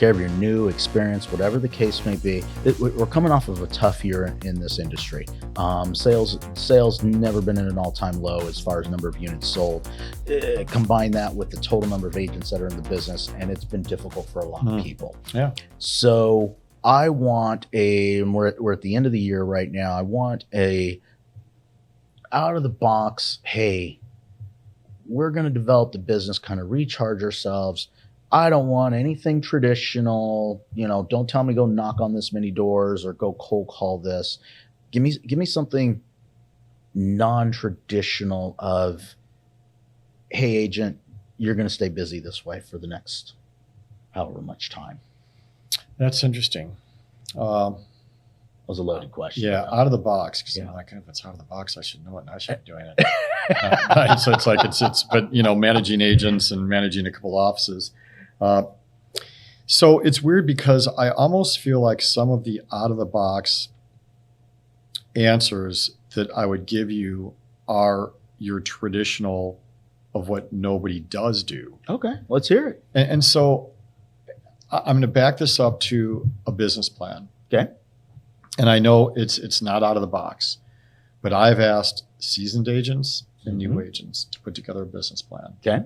care if you're new, experienced, whatever the case may be. We're coming off of a tough year in this industry. Sales never been at an all-time low as far as number of units sold. Combine that with the total number of agents that are in the business, and it's been difficult for a lot of people. Yeah. So I want we're at the end of the year right now. I want out of the box, hey, we're going to develop the business, kind of recharge ourselves. I don't want anything traditional. Don't tell me go knock on this many doors or go cold call this. Give me something non-traditional of, hey, agent, you're going to stay busy this way for the next however much time. That's interesting. That was a loaded question. Yeah, out of the box. Because I'm like, if it's out of the box, I should know it, and I should be doing it. So it's like but managing agents and managing a couple offices. So it's weird because I almost feel like some of the out of the box answers that I would give you are your traditional of what nobody does do. Okay, let's hear it. And so I'm going to back this up to a business plan. Okay. And I know it's not out of the box, but I've asked seasoned agents and new agents to put together a business plan. Okay.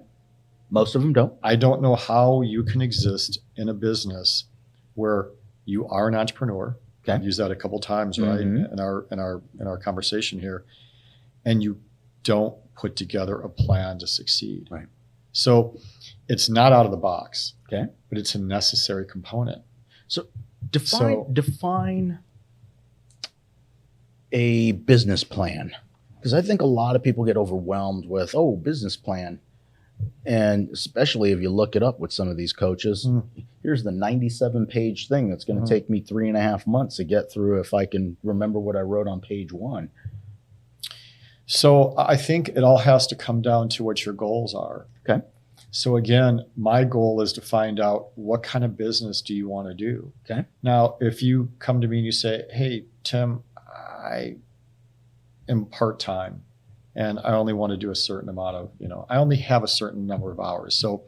Most of them don't. I don't know how you can exist in a business where you are an entrepreneur. Okay. I've used that a couple times, right? In our conversation here, and you don't put together a plan to succeed. Right. So it's not out of the box. Okay. But it's a necessary component. So define a business plan, because I think a lot of people get overwhelmed with, business plan. And especially if you look it up with some of these coaches, here's the 97-page thing that's going to take me 3.5 months to get through if I can remember what I wrote on page 1. So I think it all has to come down to what your goals are. Okay. So again, my goal is to find out what kind of business do you want to do. Okay. Now, if you come to me and you say, hey, Tim, I am part-time and I only want to do a certain amount of, I only have a certain number of hours. So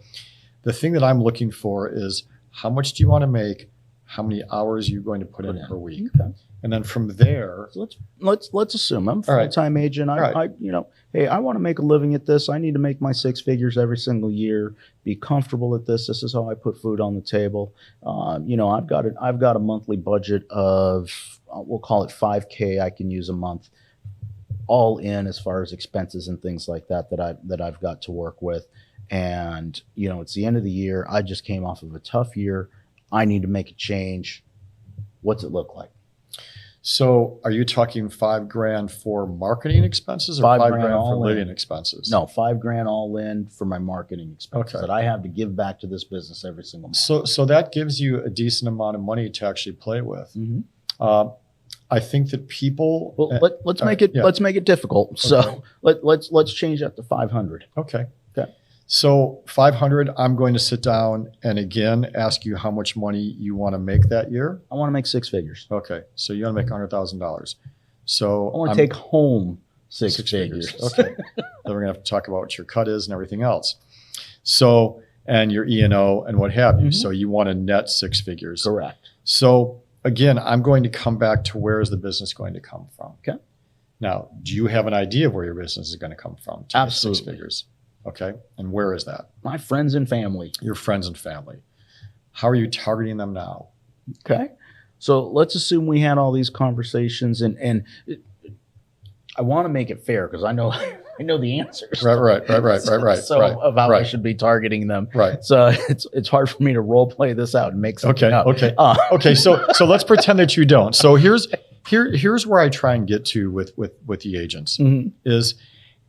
the thing that I'm looking for is how much do you want to make? How many hours are you going to put in per week? Okay. And then from there, so let's assume I'm a full-time agent. Hey, I want to make a living at this. I need to make my 6 figures every single year, be comfortable at this. This is how I put food on the table. I've got a monthly budget of, we'll call it $5K I can use a month, all in as far as expenses and things like that I've got to work with. And, it's the end of the year. I just came off of a tough year. I need to make a change. What's it look like? So are you talking $5,000 for marketing expenses or $5,000 for living expenses? No, $5,000 all in for my marketing expenses that I have to give back to this business every single month. So that gives you a decent amount of money to actually play with. I think that people. Well, let's make it difficult. Okay. So let's change that to 500. Okay. So 500, I'm going to sit down and again ask you how much money you want to make that year. I want to make 6 figures. Okay. So you want to make $100,000. So I want to take home six figures. Okay. Then we're going to have to talk about what your cut is and everything else. So, and your E&O and what have you. So you want to net 6 figures. Correct. So again, I'm going to come back to where is the business going to come from? Okay. Now, do you have an idea of where your business is going to come from? Absolutely. 6 figures. Okay. And where is that? My friends and family. Your friends and family. How are you targeting them now? Okay. So let's assume we had all these conversations and I want to make it fair because I know the answers. Right. So of how I should be targeting them. Right. So it's hard for me to role play this out and make something up. Okay. So let's pretend that you don't. So here's where I try and get to with the agents is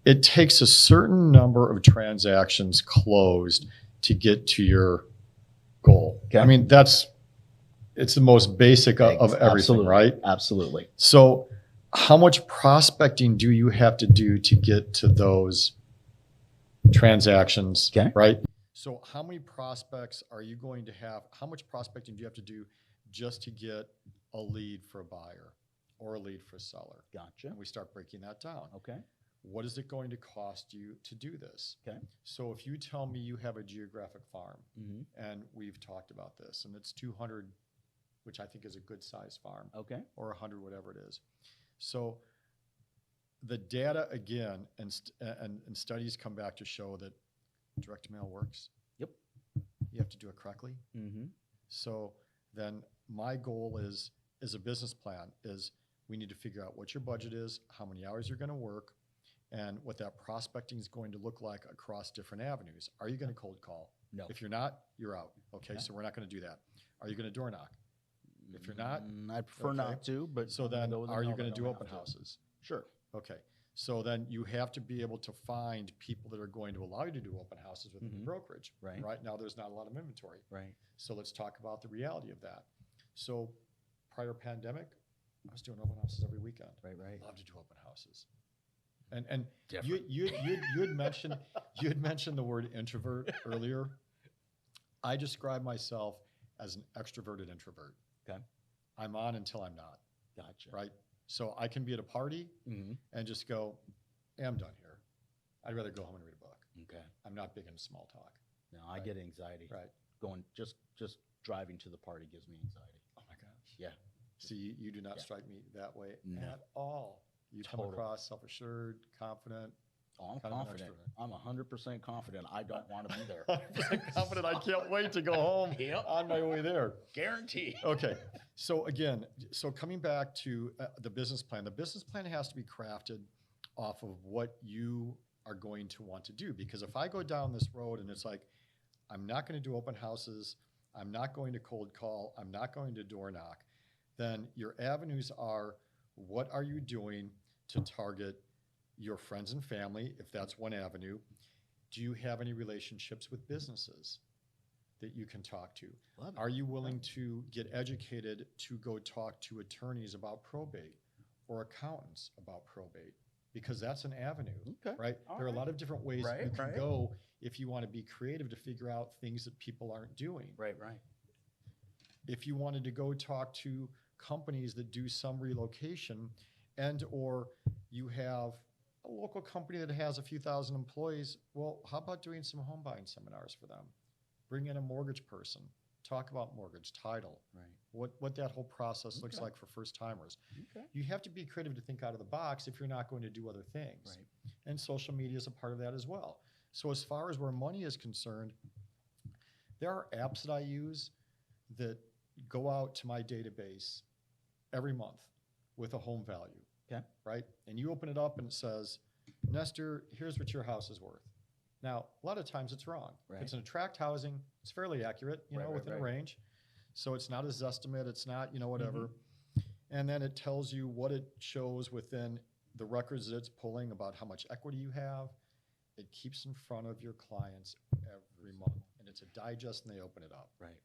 it takes a certain number of transactions closed to get to your goal. Okay. I mean, it's the most basic of everything, absolutely. Right? Absolutely. So how much prospecting do you have to do to get to those transactions, right? So how many prospects are you going to have? How much prospecting do you have to do just to get a lead for a buyer or a lead for a seller? Gotcha. And we start breaking that down. Okay. what is it going to cost you to do this? Okay. So if you tell me you have a geographic farm, Mm-hmm. and we've talked about this, and it's 200, which I think is a good size farm, Okay. or 100, whatever it is. So the data again, and studies come back to show that direct mail works. Yep. You have to do it correctly. Mm-hmm. So then my goal is a business plan is we need to figure out what your budget is, how many hours you're going to work, and what that prospecting is going to look like across different avenues. Are you going to cold call? No. If you're not, you're out. Okay, so we're not going to do that. Are you going to door knock? If you're not, I prefer not to, but so then are you going to do open houses? Sure. Okay, so then you have to be able to find people that are going to allow you to do open houses within the brokerage. Right. Right now, there's not a lot of inventory. Right. So let's talk about the reality of that. So prior pandemic, I was doing open houses every weekend. Right. Love to do open houses. And Different. you had mentioned the word introvert earlier. I describe myself as an extroverted introvert. Okay. I'm on until I'm not. Gotcha. Right. So I can be at a party and just go, hey, I'm done here. I'd rather go home and read a book. Okay. I'm not big into small talk. No, I get anxiety. Right. Going just driving to the party gives me anxiety. Oh my gosh. Yeah. See, you do not strike me that way No. at all. You come Total. across self-assured, confident. Oh, I'm kind of an confident. extrovert. I'm 100% confident. I don't want to be there. Confident. I can't wait to go home Yep. on my way there. Guarantee. Okay. So again, coming back to the business plan has to be crafted off of what you are going to want to do. Because if I go down this road and it's like, I'm not going to do open houses, I'm not going to cold call, I'm not going to door knock, then your avenues are, what are you doing to target your friends and family, if that's one avenue? Do you have any relationships with businesses that you can talk to? Love it. Are you willing to get educated to go talk to attorneys about probate or accountants about probate? Because that's an avenue, Okay. right? All there are a right. lot of different ways that you can Right. go if you want to be creative to figure out things that people aren't doing. Right. If you wanted to go talk to companies that do some relocation, and or you have a local company that has a few thousand employees, well, how about doing some home buying seminars for them? Bring in a mortgage person, talk about mortgage, title, Right. what that whole process looks Okay. like for first timers. Okay. You have to be creative to think out of the box if you're not going to do other things. Right. And social media is a part of that as well. So as far as where money is concerned, there are apps that I use that go out to my database every month with a home value. Okay. Right? And you open it up and it says, Nestor, here's what your house is worth. Now, a lot of times it's wrong. Right. If it's an attract housing, it's fairly accurate, Right, within a right. range. So it's not a Zestimate, it's not, whatever. And then it tells you what it shows within the records that it's pulling about how much equity you have. It keeps in front of your clients every month. And it's a digest and they open it up. Right.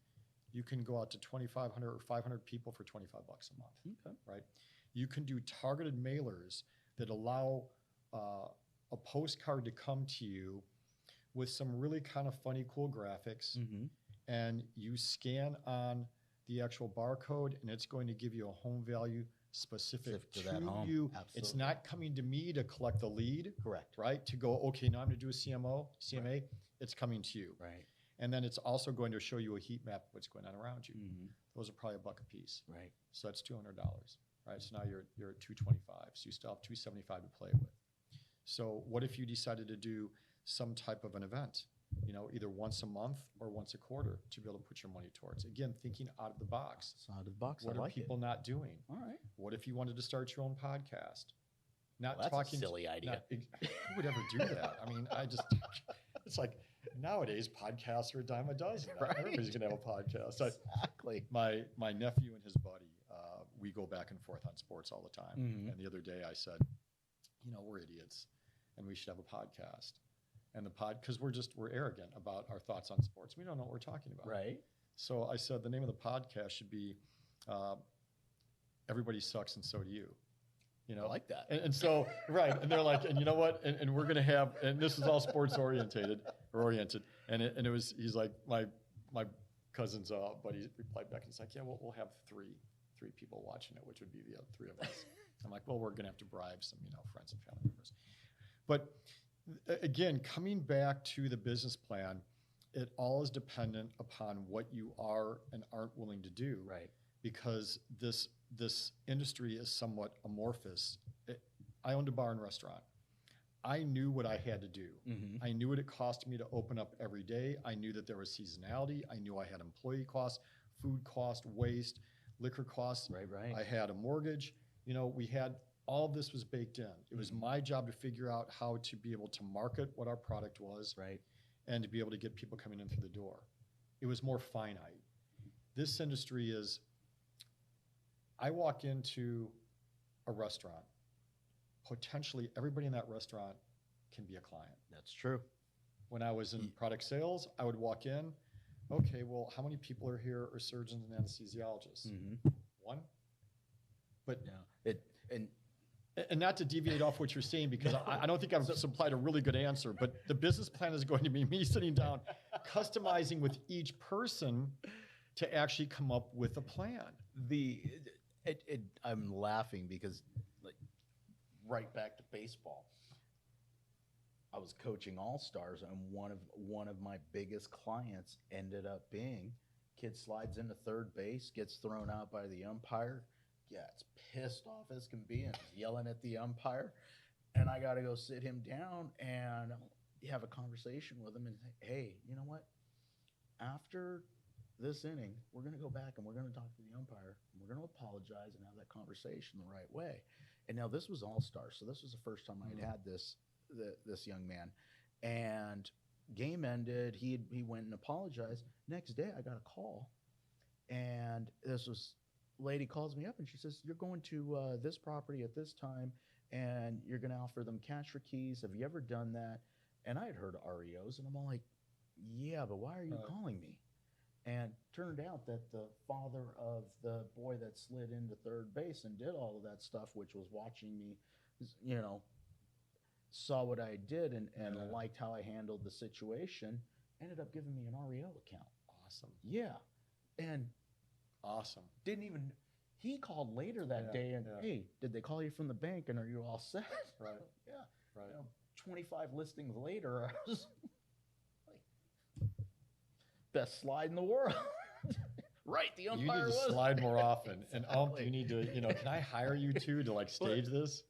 You can go out to 2,500 or 500 people for $25 a month. Okay. Right? You can do targeted mailers that allow a postcard to come to you with some really kind of funny, cool graphics. Mm-hmm. And you scan on the actual barcode and it's going to give you a home value specific to that home. you. Absolutely. It's not coming to me to collect the lead. Correct. Right? To go, okay, now I'm going to do a CMA. Right. It's coming to you. Right. And then it's also going to show you a heat map of what's going on around you. Mm-hmm. Those are probably $1 a piece. Right. So that's $200. Right? So now you're at $225. So you still have $275 to play with. So what if you decided to do some type of an event, either once a month or once a quarter to be able to put your money towards? Again, thinking out of the box. It's out of the box. What I are like people not doing? All right. What if you wanted to start your own podcast? Not Well, that's a talking silly idea. who would ever do that? I mean, it's like nowadays podcasts are a dime a dozen. Right. Everybody's going to have a podcast. Exactly. My nephew and his buddy, we go back and forth on sports all the time. Mhm. And the other day I said, we're idiots and we should have a podcast. And because we're arrogant about our thoughts on sports. We don't know what we're talking about. Right. So I said the name of the podcast should be Everybody Sucks and So Do You. I like that. And so, right. And they're like, and you know what? And we're going to have, and this is all sports oriented. And he's like, my cousin's buddy replied back and he's like, yeah, we'll have three people watching it, which would be the other three of us. I'm like, well, we're going to have to bribe some, friends and family members. But again, coming back to the business plan, it all is dependent upon what you are and aren't willing to do. Right. Because this industry is somewhat amorphous. I owned a bar and restaurant. I knew what I had to do. Mm-hmm. I knew what it cost me to open up every day. I knew that there was seasonality. I knew I had employee costs, food cost, waste, liquor costs. Right. I had a mortgage. We had all of this was baked in. It was my job to figure out how to be able to market what our product was, right, and to be able to get people coming in through the door. It was more finite. This industry is, I walk into a restaurant, potentially everybody in that restaurant can be a client. That's true. When I was in product sales, I would walk in, okay, well, how many people are here are surgeons and anesthesiologists? Mm-hmm. One? But yeah. And not to deviate off what you're saying, because I don't think I've supplied a really good answer, but the business plan is going to be me sitting down, customizing with each person to actually come up with a plan. I'm laughing because, like, right back to baseball. I was coaching All-Stars, and one of my biggest clients ended up being kid slides into third base, gets thrown out by the umpire, gets pissed off as can be, and is yelling at the umpire. And I got to go sit him down and have a conversation with him and say, hey, you know what? After this inning, we're going to go back and we're going to talk to the umpire, and we're going to apologize and have that conversation the right way. And now this was All-Star, so this was the first time I had had this young man. And game ended. He went and apologized. Next day, I got a call, and lady calls me up and she says, you're going to this property at this time, and you're going to offer them cash for keys. Have you ever done that? And I had heard of REOs, and I'm all like, yeah, but why are you calling me? And turned out that the father of the boy that slid into third base and did all of that stuff, which was watching me, saw what I did and liked how I handled the situation, ended up giving me an REO account. Awesome. Yeah. And awesome. He called later that day and, hey, did they call you from the bank and are you all set? Right. Yeah. Right. 25 listings later, I was like, best slide in the world. Right. The umpire You need to slide more often. Exactly. And you need to, can I hire you two to stage this?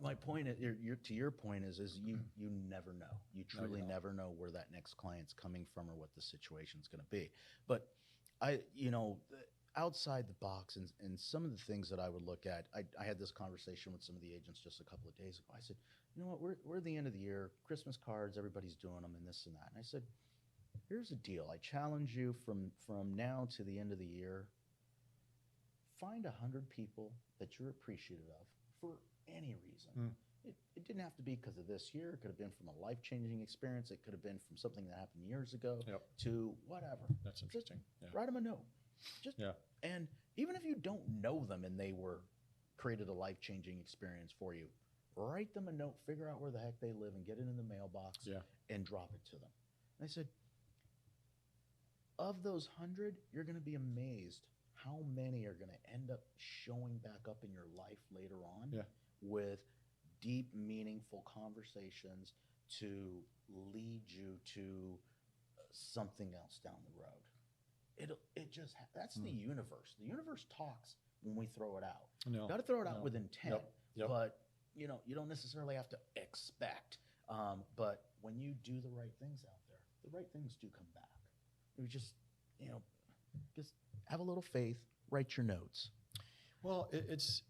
My point is, to your point is you never know. You truly never know where that next client's coming from or what the situation's going to be. But outside the box and some of the things that I would look at, I had this conversation with some of the agents just a couple of days ago. I said, you know what, we're at the end of the year, Christmas cards, everybody's doing them and this and that. And I said, here's the deal. I challenge you from now to the end of the year, find 100 people that you're appreciative of for any reason. It didn't have to be because of this year. It could have been from a life-changing experience. It could have been from something that happened years ago to whatever. That's interesting. Write them a note. And even if you don't know them and they created a life-changing experience for you, write them a note, figure out where the heck they live and get it in the mailbox and drop it to them. And I said, of those 100, you're going to be amazed how many are going to end up showing back up in your life later on with deep, meaningful conversations to lead you to something else down the road. That's the universe. The universe talks when we throw it out. Got to throw it out with intent, but you don't necessarily have to expect. But when you do the right things out there, the right things do come back. You just have a little faith, write your notes. Well, it's,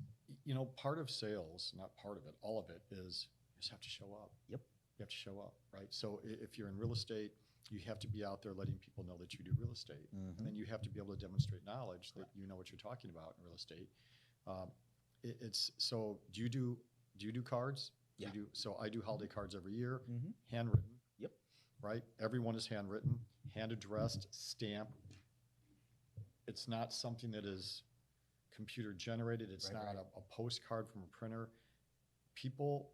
part of sales, not part of it, all of it is you just have to show up. Yep. You have to show up, right? So if you're in real estate, you have to be out there letting people know that you do real estate. Mm-hmm. And then you have to be able to demonstrate knowledge that you know what you're talking about in real estate. So do you do cards? Yeah. So I do holiday cards every year, handwritten. Yep. Right? Everyone is handwritten, hand addressed, stamped. It's not something that is computer generated. It's not a postcard from a printer. People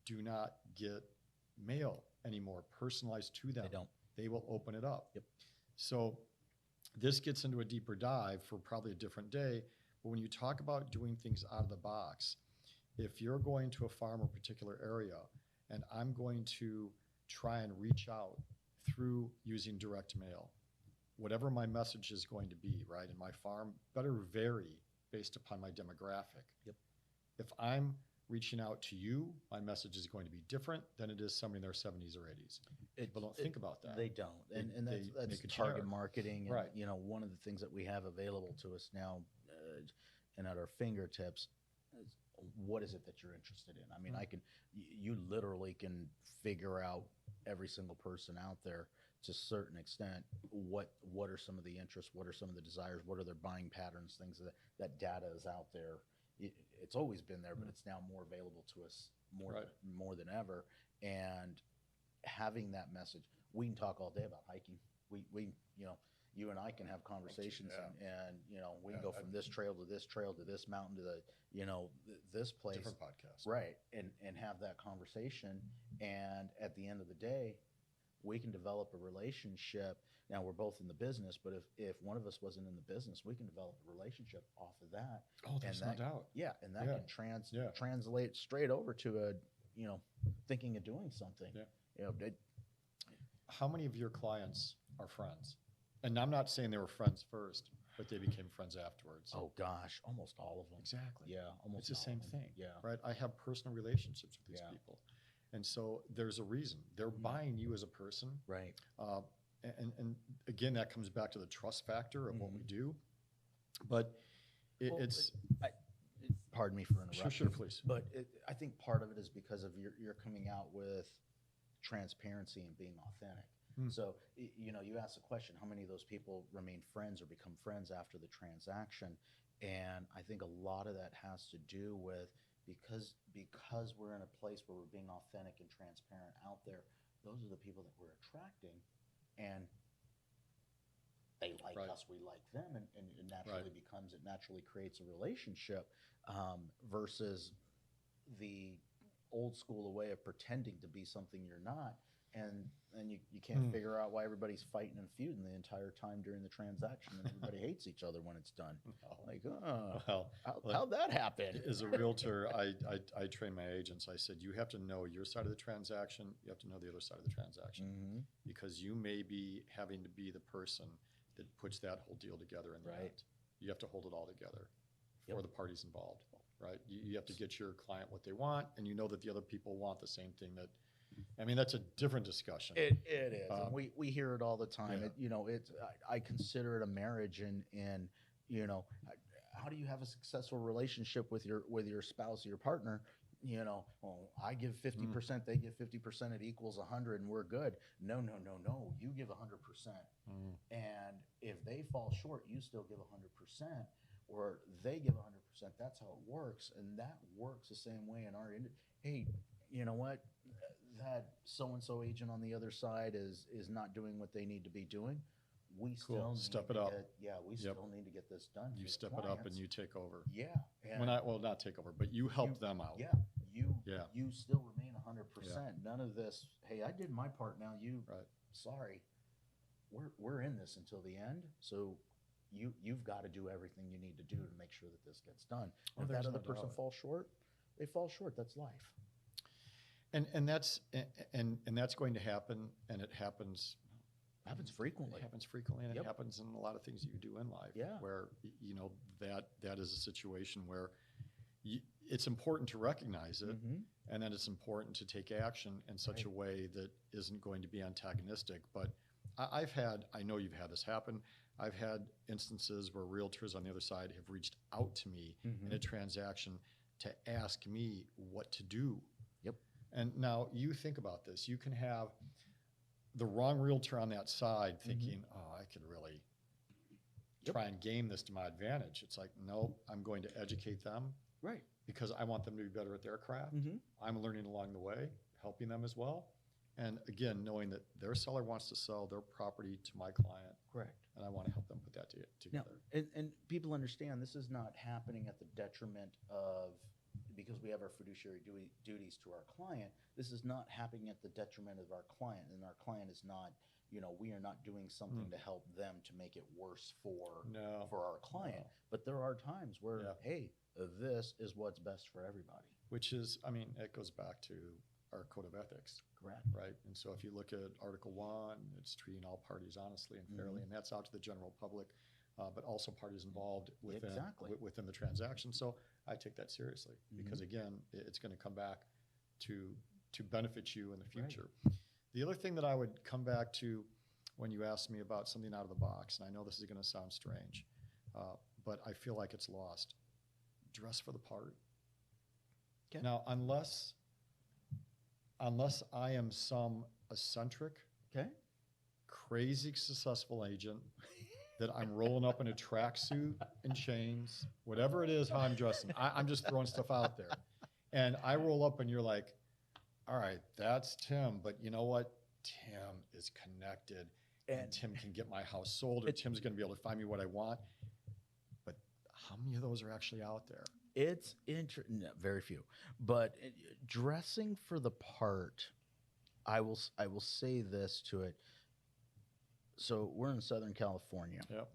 do not get mail anymore personalized to them. They don't. They will open it up. Yep. So this gets into a deeper dive for probably a different day. But when you talk about doing things out of the box, if you're going to a farm or particular area and I'm going to try and reach out through using direct mail. Whatever my message is going to be, right, in my farm better vary based upon my demographic. Yep. If I'm reaching out to you, my message is going to be different than it is somebody in their 70s or 80s. People don't think about that. They don't. And that's make it target generic. marketing. And, Right. you know, one of the things that we have available to us now and at our fingertips is what is it that you're interested in? I mean, you literally can figure out every single person out there to a certain extent. What are some of the interests? What are some of the desires? What are their buying patterns? Things that data is out there. It's always been there, but it's now more available to us more than ever. And having that message, we can talk all day about hiking. We you know, you and I can have conversations and you know, we can go from this trail to this trail to this mountain to the, you know, this place. Different podcast. Right. And have that conversation. And at the end of the day, we can develop a relationship. Now we're both in the business, but if one of us wasn't in the business, we can develop a relationship off of that. Oh, there's no doubt. Yeah, and that can translate straight over to a, you know, thinking of doing something. Yeah. You know, How many of your clients are friends? And I'm not saying they were friends first, but they became friends afterwards. oh gosh, almost all of them. Exactly. Yeah, almost. It's the all same of them. thing. Yeah. Right. I have personal relationships with these Yeah. people. And so there's a reason. They're buying you as a person. Right. And again, that comes back to the trust factor of what we do. But it's... Pardon me for interrupting. Sure, please. But I think part of it is because of you're coming out with transparency and being authentic. So, you know, you ask the question, how many of those people remain friends or become friends after the transaction? And I think a lot of that has to do with because we're in a place where we're being authentic and transparent out there, those are the people that we're attracting, and they like us, we like them, and it naturally it naturally creates a relationship versus the old school way of pretending to be something you're not. And you can't figure out why everybody's fighting and feuding the entire time during the transaction, and everybody hates each other when it's done. Like, how'd that happen? As a realtor, I train my agents. I said, you have to know your side of the transaction. You have to know the other side of the transaction, because you may be having to be the person that puts that whole deal together in the end. You have to hold it all together for the parties involved, right? You have to get your client what they want, and you know that the other people want the same thing that. I mean, that's a different discussion. It is. And we hear it all the time. I consider it a marriage, and you know, how do you have a successful relationship with your spouse or your partner? You know, well, I give 50%, they give 50%, it equals 100, and we're good. No. You give 100%, and if they fall short, you still give 100%, or they give 100%. That's how it works, and that works the same way in our industry. Hey, you know what? That so-and-so agent on the other side is not doing what they need to be doing. We still need step to it up. still need to get this done. You step it up and you take over. Yeah. Not take over, but you help them out. Yeah. You still remain 100%. None of this, hey, I did my part, now you, sorry. We're in this until the end. So you've got to do everything you need to do to make sure that this gets done. If that other person falls short, they fall short. That's life. And that's going to happen, and it happens. Happens frequently. It happens frequently, and it happens in a lot of things that you do in life. Yeah. Where you know that is a situation where it's important to recognize it, and then it's important to take action in such a way that isn't going to be antagonistic. But I know you've had this happen. I've had instances where realtors on the other side have reached out to me in a transaction to ask me what to do. And now you think about this. You can have the wrong realtor on that side thinking, oh, I could really try and game this to my advantage. It's like, no, I'm going to educate them. Right. Because I want them to be better at their craft. I'm learning along the way, helping them as well. And again, knowing that their seller wants to sell their property to my client. Correct. And I want to help them put that together. Now, and people understand this is not happening at the detriment of, because we have our fiduciary duties to our client, this is not happening at the detriment of our client. And our client is not, you know, we are not doing something to help them to make it worse for our client. But there are times where, hey, this is what's best for everybody. Which is, I mean, it goes back to our code of ethics. Correct. Right. And so if you look at Article 1, it's treating all parties honestly and fairly, and that's out to the general public, but also parties involved within the transaction. So I take that seriously because, again, it's going to come back to benefit you in the future. Right. The other thing that I would come back to when you asked me about something out of the box, and I know this is going to sound strange, but I feel like it's lost. Dress for the part. Okay. Now, unless I am some eccentric, crazy successful agent that I'm rolling up in a tracksuit and chains, whatever it is, how I'm dressing, I'm just throwing stuff out there. And I roll up and you're like, all right, that's Tim, but you know what? Tim is connected and Tim can get my house sold, or Tim's going to be able to find me what I want. But how many of those are actually out there? It's no, very few. But dressing for the part, I will say this to it. So we're in Southern California. Yep.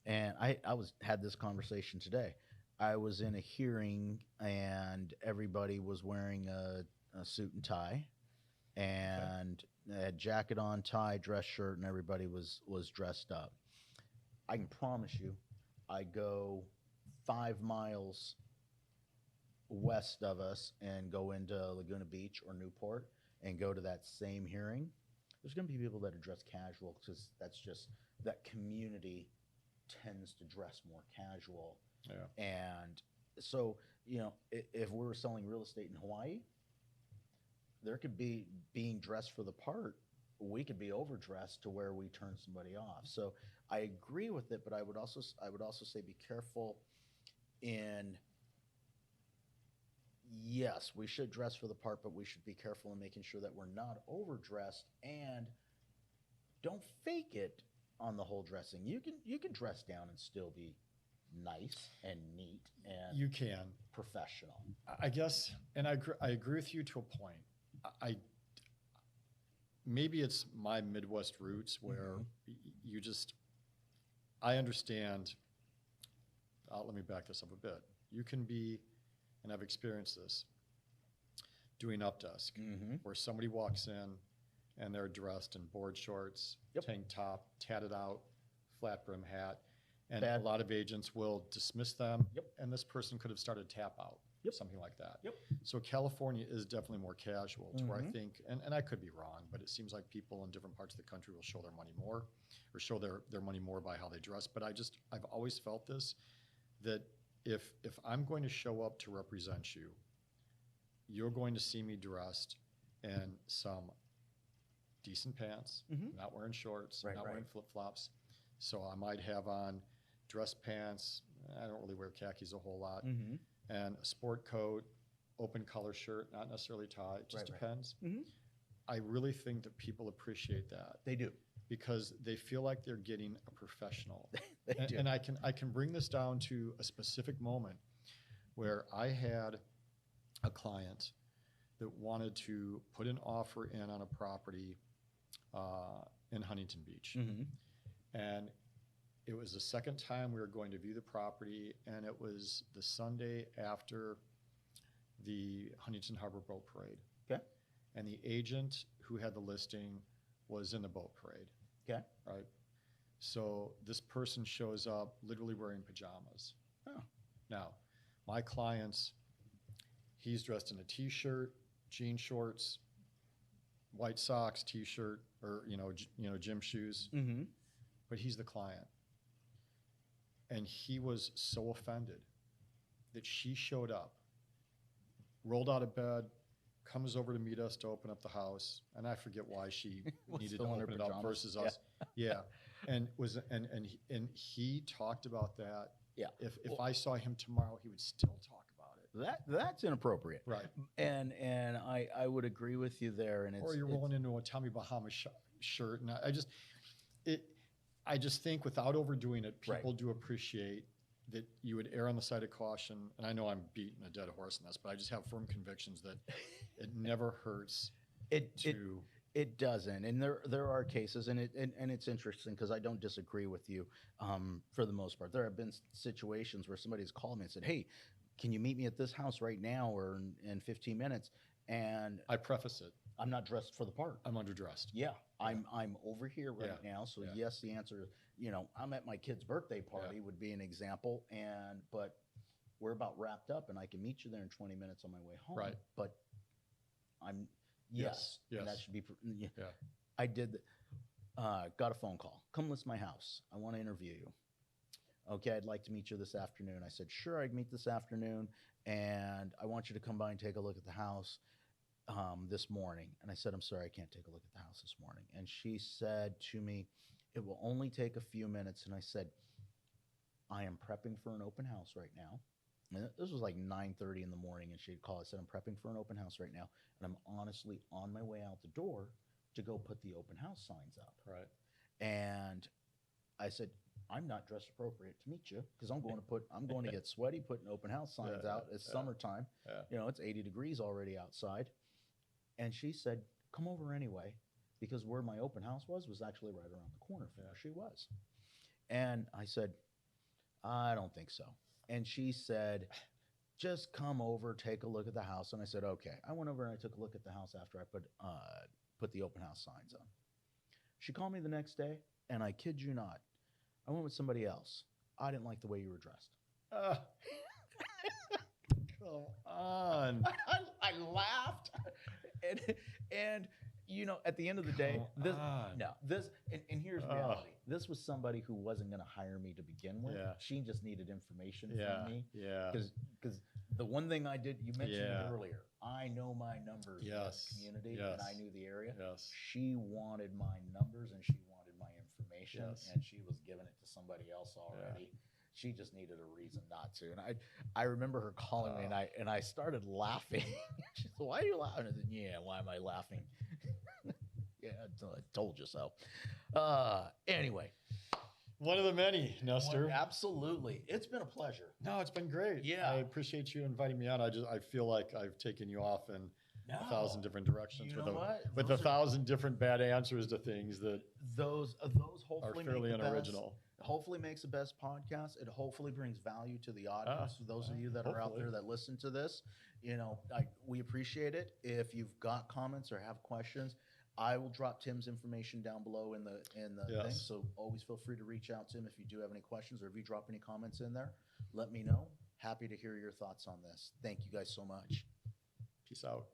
And I had this conversation today. I was in a hearing and everybody was wearing a suit and tie, and they had jacket on, tie, dress shirt, and everybody was dressed up. I can promise you, I go 5 miles west of us and go into Laguna Beach or Newport and go to that same hearing. There's going to be people that are dressed casual because that's just that community tends to dress more casual. Yeah. And so, if we're selling real estate in Hawaii, there could be being dressed for the part. We could be overdressed to where we turn somebody off. So I agree with it, but I would also say be careful in, yes, we should dress for the part, but we should be careful in making sure that we're not overdressed, and don't fake it on the whole dressing. You can dress down and still be nice and neat and you can professional. I guess, and I agree with you to a point. Maybe it's my Midwest roots where I understand. Let me back this up a bit. You can be, and I've experienced this, doing up desk, where somebody walks in and they're dressed in board shorts, tank top, tatted out, flat brim hat, and a lot of agents will dismiss them, and this person could have started tap out, something like that. So California is definitely more casual, to where I think, and I could be wrong, but it seems like people in different parts of the country will show their money more, or show their money more by how they dress. But I've always felt this, that if I'm going to show up to represent you, you're going to see me dressed in some decent pants, not wearing shorts, not wearing flip-flops. So I might have on dress pants. I don't really wear khakis a whole lot. And a sport coat, open collar shirt, not necessarily tie. It just depends. I really think that people appreciate that. They do. Because they feel like they're getting a professional. They do. And I can bring this down to a specific moment where I had a client that wanted to put an offer in on a property in Huntington Beach. And it was the second time we were going to view the property, and it was the Sunday after the Huntington Harbor Boat Parade. Okay. And the agent who had the listing was in the boat parade. Okay. Right. So this person shows up literally wearing pajamas. Oh. Now, my client's, he's dressed in a t-shirt, jean shorts, white socks, t-shirt, or gym shoes. But he's the client. And he was so offended that she showed up, rolled out of bed, comes over to meet us to open up the house, and I forget why she needed to open it up versus us. And he talked about that. If I saw him tomorrow, he would still talk about it. That's inappropriate. Right. And I would agree with you there. And or you're rolling into a Tommy Bahama shirt, and I just think without overdoing it, people do appreciate that you would err on the side of caution. And I know I'm beating a dead horse in this, but I just have firm convictions that it never hurts It doesn't. And there are cases, and it's interesting because I don't disagree with you for the most part. There have been situations where somebody's called me and said, hey, can you meet me at this house right now or in 15 minutes? And I preface it. I'm not dressed for the part. I'm underdressed. Yeah, I'm over here right Yeah. now. So Yeah. yes, the answer is, I'm at my kid's birthday party would be an example. But we're about wrapped up and I can meet you there in 20 minutes on my way home. Right. But I'm, Yes. and that should be, Yeah. I did, got a phone call. Come list my house. I want to interview you. Okay, I'd like to meet you this afternoon. I said, sure, I'd meet this afternoon, and I want you to come by and take a look at the house this morning. And I said, I'm sorry, I can't take a look at the house this morning. And she said to me, it will only take a few minutes. And I said, I am prepping for an open house right now. And this was like 9:30 in the morning, and she'd call. I said, I'm prepping for an open house right now, and I'm honestly on my way out the door to go put the open house signs up. Right. And I said, I'm not dressed appropriate to meet you because I'm going to get sweaty putting open house signs out. It's summertime. Yeah. It's 80 degrees already outside. And she said, come over anyway, because where my open house was actually right around the corner from where she was. And I said, I don't think so. And she said, just come over, take a look at the house. And I said, okay. I went over and I took a look at the house after I put the open house signs on. She called me the next day, and I kid you not, I went with somebody else. I didn't like the way you were dressed. Come on. I laughed. And at the end of the day, and here's reality. This was somebody who wasn't going to hire me to begin with. Yeah. She just needed information from me. Yeah. Because the one thing I did, you mentioned it earlier, I know my numbers in this community, and I knew the area. Yes. She wanted my numbers and she wanted my information, and she was giving it to somebody else already. Yeah. She just needed a reason not to. And I remember her calling me, and I started laughing. She said, why are you laughing? I said, yeah, why am I laughing? Yeah, I told you so. Anyway. One of the many, Nestor. Absolutely. It's been a pleasure. No, it's been great. Yeah. I appreciate you inviting me on. I feel like I've taken you off in 1,000 different directions with 1,000 different bad answers to things that those hopefully are fairly unoriginal. Hopefully makes the best podcast. It hopefully brings value to the audience. Those of you that are out there that listen to this, we appreciate it. If you've got comments or have questions, I will drop Tim's information down below in the thing. So always feel free to reach out to him if you do have any questions, or if you drop any comments in there, let me know. Happy to hear your thoughts on this. Thank you guys so much. Peace out.